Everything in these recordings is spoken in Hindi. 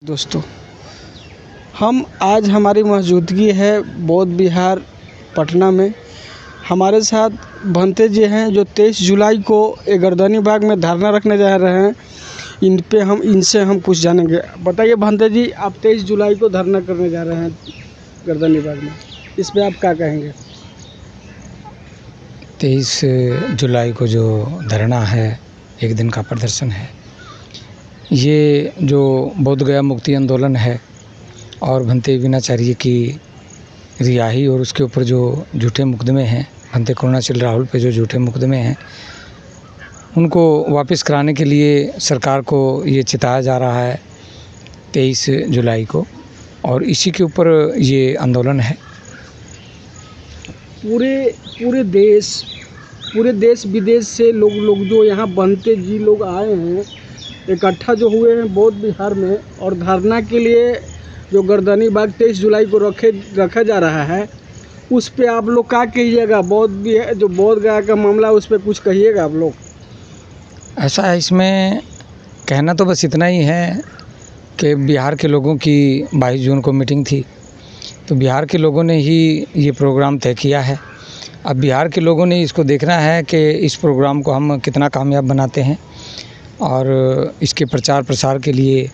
दोस्तों, हम आज हमारी मौजूदगी है बौद्ध विहार पटना में। हमारे साथ भंते जी हैं जो 23 जुलाई को गर्दनी बाग में धरना रखने जा रहे हैं। इनसे हम कुछ जानेंगे। बताइए भंते जी, आप 23 जुलाई को धरना करने जा रहे हैं गर्दनी बाग में, इस पर आप क्या कहेंगे? 23 जुलाई को जो धरना है, एक दिन का प्रदर्शन है, ये जो बोध गया मुक्ति आंदोलन है और भंते विनाचार्य की रिहाई और उसके ऊपर जो झूठे मुकदमे हैं, भंते करुणाशील राहुल पे जो झूठे मुकदमे हैं, उनको वापस कराने के लिए सरकार को ये चिताया जा रहा है 23 जुलाई को, और इसी के ऊपर ये आंदोलन है। पूरे देश विदेश से लोग जो यहाँ भंते जी लोग आए हैं, इकट्ठा जो हुए हैं बौद्ध विहार में, और धरना के लिए जो गर्दनी बाग 23 जुलाई को रखा जा रहा है, उस पे आप लोग क्या कहिएगा? जो बौद्ध गया का मामला, उस पे कुछ कहिएगा आप लोग? ऐसा है, इसमें कहना तो बस इतना ही है कि बिहार के लोगों की 22 जून को मीटिंग थी, तो बिहार के लोगों ने ही ये प्रोग्राम तय किया है। अब बिहार के लोगों ने इसको देखना है कि इस प्रोग्राम को हम कितना कामयाब बनाते हैं, और इसके प्रचार प्रसार के लिए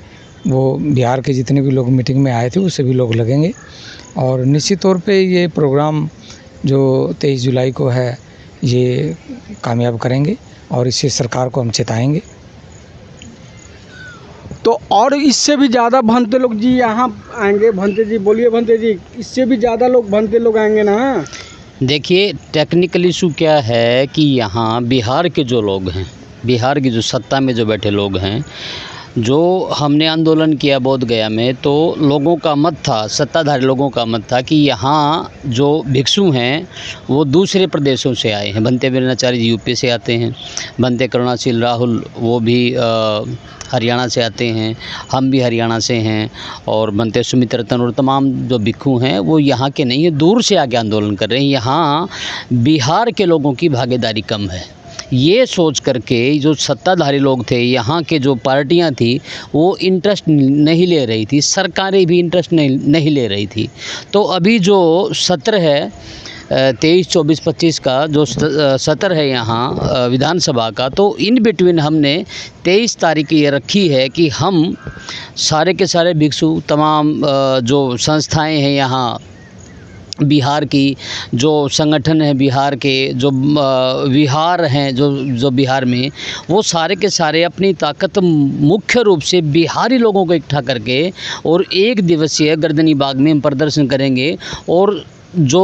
वो बिहार के जितने भी लोग मीटिंग में आए थे वो सभी लोग लगेंगे, और निश्चित तौर पे ये प्रोग्राम जो 23 जुलाई को है ये कामयाब करेंगे, और इससे सरकार को हम चेताएंगे। तो और इससे भी ज़्यादा भंते लोग जी यहाँ आएंगे? भंते जी बोलिए, भंते जी, इससे भी ज़्यादा भंते लोग आएंगे ना? देखिए, टेक्निकल इशू क्या है कि यहाँ बिहार के जो लोग हैं, बिहार की जो सत्ता में जो बैठे लोग हैं, जो हमने आंदोलन किया बोध गया में, तो लोगों का मत था, सत्ताधारी लोगों का मत था कि यहाँ जो भिक्षु हैं वो दूसरे प्रदेशों से आए हैं। भंते विनाचार्य जी यूपी से आते हैं, भंते करुणाशील राहुल वो भी हरियाणा से आते हैं, हम भी हरियाणा से हैं, और भंते सुमित रतन और तमाम जो भिक्षु हैं वो यहाँ के नहीं हैं, दूर से आके आंदोलन कर रहे हैं। यहाँ बिहार के लोगों की भागीदारी कम है, ये सोच करके जो सत्ताधारी लोग थे, यहाँ के जो पार्टियां थी, वो इंटरेस्ट नहीं ले रही थी, सरकारें भी इंटरेस्ट नहीं ले रही थी। तो अभी जो सत्र है 23, 24, 25 का जो सत्र है यहाँ विधानसभा का, तो इन बिटवीन हमने 23 तारीख ये रखी है कि हम सारे के सारे भिक्षु, तमाम जो संस्थाएं हैं यहाँ बिहार की, जो संगठन है बिहार के, जो विहार हैं जो बिहार में, वो सारे के सारे अपनी ताकत मुख्य रूप से बिहारी लोगों को इकट्ठा करके और एक दिवसीय गर्दनी बाग में हम प्रदर्शन करेंगे। और जो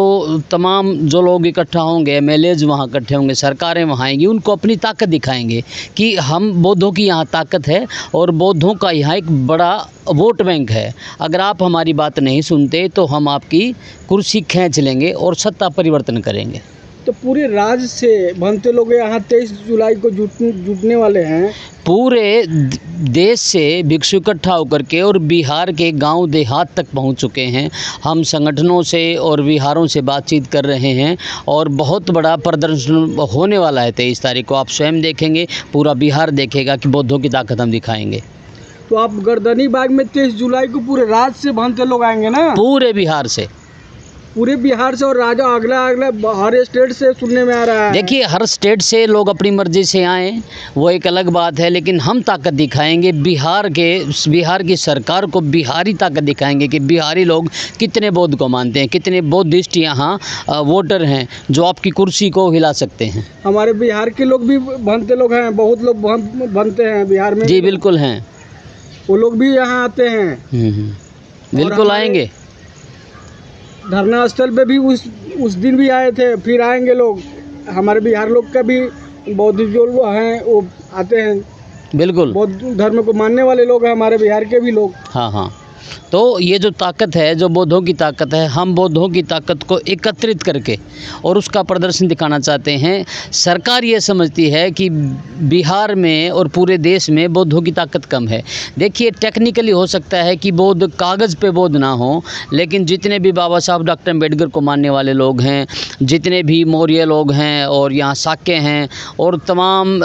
तमाम जो लोग इकट्ठा होंगे, एमएलएज वहाँ इकट्ठे होंगे, सरकारें वहाँ आएंगी, उनको अपनी ताकत दिखाएंगे कि हम बौद्धों की यहाँ ताकत है और बौद्धों का यहाँ एक बड़ा वोट बैंक है। अगर आप हमारी बात नहीं सुनते तो हम आपकी कुर्सी खींच लेंगे और सत्ता परिवर्तन करेंगे। तो पूरे राज्य से भंते लोग यहाँ 23 जुलाई को जुटने वाले हैं। पूरे देश से भिक्षु इकट्ठा होकर के और बिहार के गांव देहात तक पहुंच चुके हैं। हम संगठनों से और विहारों से बातचीत कर रहे हैं, और बहुत बड़ा प्रदर्शन होने वाला है 23 तारीख को। आप स्वयं देखेंगे, पूरा बिहार देखेगा कि बौद्धों की ताकत हम दिखाएंगे। तो आप गर्दनी बाग में 23 जुलाई को पूरे राज्य से भंते लोग आएंगे ना? पूरे बिहार से, पूरे बिहार से, और राजा अगला हर स्टेट से सुनने में आ रहा है। देखिए, हर स्टेट से लोग अपनी मर्जी से आएँ वो एक अलग बात है, लेकिन हम ताकत दिखाएंगे बिहार की सरकार को, बिहारी ताकत दिखाएंगे कि बिहारी लोग कितने बौद्ध को मानते हैं, कितने बौद्धिस्ट यहाँ वोटर हैं जो आपकी कुर्सी को हिला सकते हैं। हमारे बिहार के लोग भी भंते लोग हैं, बहुत लोग भंते हैं बिहार में। जी बिल्कुल हैं, वो लोग भी यहाँ आते हैं। बिल्कुल आएंगे। धरना स्थल पे भी उस दिन भी आए थे, फिर आएंगे लोग। हमारे बिहार लोग का भी बौद्ध जो हैं वो आते हैं, बिल्कुल बौद्ध धर्म को मानने वाले लोग हैं हमारे बिहार के भी लोग। हाँ, तो ये जो ताकत है, जो बौद्धों की ताकत है, हम बौद्धों की ताकत को एकत्रित करके और उसका प्रदर्शन दिखाना चाहते हैं। सरकार ये समझती है कि बिहार में और पूरे देश में बौद्धों की ताकत कम है। देखिए, टेक्निकली हो सकता है कि बौद्ध कागज़ पे बौद्ध ना हो, लेकिन जितने भी बाबा साहब डॉक्टर अम्बेडकर को मानने वाले लोग हैं, जितने भी मौर्य लोग हैं और यहाँ शाक्य हैं और तमाम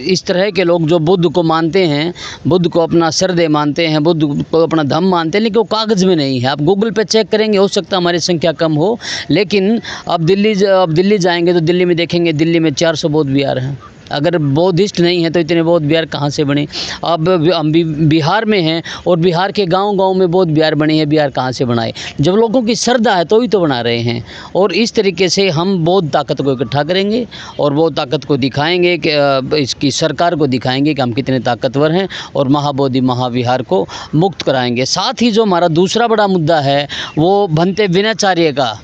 इस तरह के लोग जो बुद्ध को मानते हैं, बुद्ध को अपना श्रद्धेय मानते हैं, बुद्ध को अपना धम्म मानते हैं, लेकिन वो कागज़ में नहीं है। आप गूगल पे चेक करेंगे, हो सकता है हमारी संख्या कम हो, लेकिन अब दिल्ली जाएंगे तो दिल्ली में देखेंगे, दिल्ली में 400 बौद्ध विहार हैं। अगर बौद्धिस्ट नहीं है तो इतने बौद्ध विहार कहाँ से बने? अब हम भी बिहार में हैं और बिहार के गांव-गांव में बौद्ध विहार बने हैं, बिहार कहाँ से बनाए? जब लोगों की श्रद्धा है तो ही तो बना रहे हैं। और इस तरीके से हम बौद्ध ताकत को इकट्ठा करेंगे और बौद्ध ताकत को दिखाएंगे कि इसकी सरकार को दिखाएंगे कि हम कितने ताकतवर हैं और महाबोधि महाविहार को मुक्त कराएंगे। साथ ही जो हमारा दूसरा बड़ा मुद्दा है वो भंते विनयाचार्य का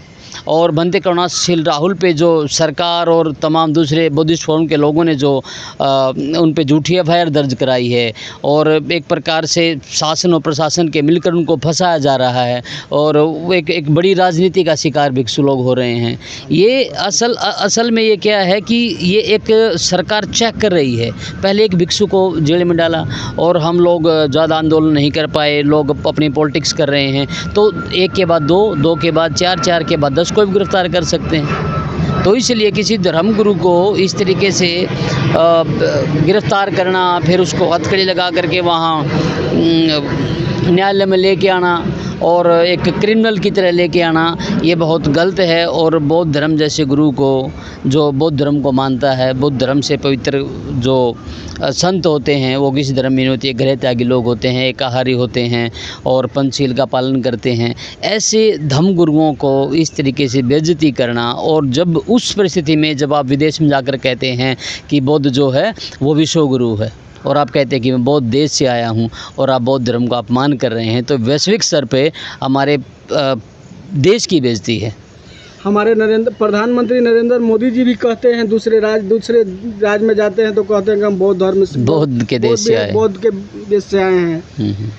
और भंते करुणाशील राहुल पे जो सरकार और तमाम दूसरे बुद्धिस्ट फोरम के लोगों ने जो उन पे झूठी एफआईआर दर्ज कराई है और एक प्रकार से शासन और प्रशासन के मिलकर उनको फंसाया जा रहा है और वो एक बड़ी राजनीति का शिकार भिक्षु लोग हो रहे हैं। ये असल में ये क्या है कि ये एक सरकार चेक कर रही है। पहले एक भिक्षु को जेल में डाला और हम लोग ज़्यादा आंदोलन नहीं कर पाए, लोग अपनी पॉलिटिक्स कर रहे हैं, तो एक के बाद दो के बाद चार के बाद 10 को भी गिरफ्तार कर सकते हैं। तो इसलिए किसी धर्मगुरु को इस तरीके से गिरफ्तार करना, फिर उसको हथकड़ी लगा करके वहाँ न्यायालय में लेके आना और एक क्रिमिनल की तरह लेके आना, ये बहुत गलत है। और बौद्ध धर्म जैसे गुरु को, जो बौद्ध धर्म को मानता है, बौद्ध धर्म से पवित्र जो संत होते हैं वो किसी धर्म में नहीं होते, गृह त्यागी लोग होते हैं, एकाहारी होते हैं और पंचशील का पालन करते हैं। ऐसे धम्म गुरुओं को इस तरीके से बेइज्जती करना, और जब उस परिस्थिति में जब आप विदेश में जाकर कहते हैं कि बौद्ध जो है वो विश्व गुरु है और आप कहते हैं कि मैं बौद्ध देश से आया हूँ और आप बौद्ध धर्म का अपमान कर रहे हैं, तो वैश्विक स्तर पे हमारे देश की बेइज्जती है। हमारे प्रधानमंत्री नरेंद्र मोदी जी भी कहते हैं, दूसरे राज्य में जाते हैं तो कहते हैं कि हम बौद्ध धर्म से, बौद्ध के देश से आए, बौद्ध के देश से आए हैं।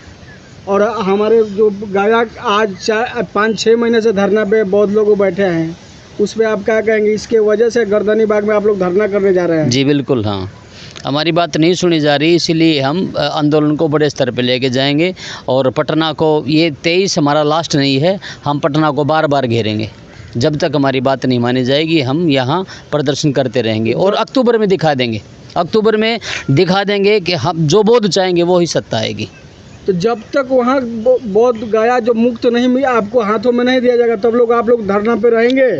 और हमारे जो गया आज 5-6 महीने से धरना पे बौद्ध लोग बैठे हैं, उस पर आप क्या कहेंगे? इसके वजह से गर्दनी बाग में आप लोग धरना करने जा रहे हैं? जी बिल्कुल, हाँ, हमारी बात नहीं सुनी जा रही, इसीलिए हम आंदोलन को बड़े स्तर पे लेके जाएंगे और पटना को, ये 23 हमारा लास्ट नहीं है, हम पटना को बार बार घेरेंगे। जब तक हमारी बात नहीं मानी जाएगी हम यहाँ प्रदर्शन करते रहेंगे और अक्टूबर में दिखा देंगे कि हम जो बौद्ध चाहेंगे वो ही सत्ता आएगी। तो जब तक वहाँ बौद्ध गया जो मुक्त नहीं आपको हाथों में नहीं दिया जाएगा, तब लोग आप लोग धरना पे रहेंगे?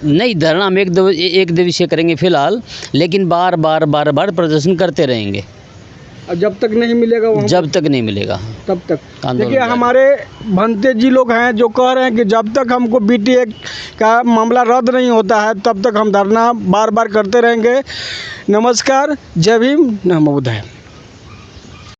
नहीं, धरना हम एक दिवसीय करेंगे फिलहाल, लेकिन बार बार प्रदर्शन करते रहेंगे। और जब तक नहीं मिलेगा वहाँ, जब तक नहीं मिलेगा तब तक। देखिए, हमारे भंते जी लोग हैं जो कह रहे हैं कि जब तक हमको BTA का मामला रद्द नहीं होता है तब तक हम धरना बार बार करते रहेंगे। नमस्कार, जय भीम, नमो बुद्धाय।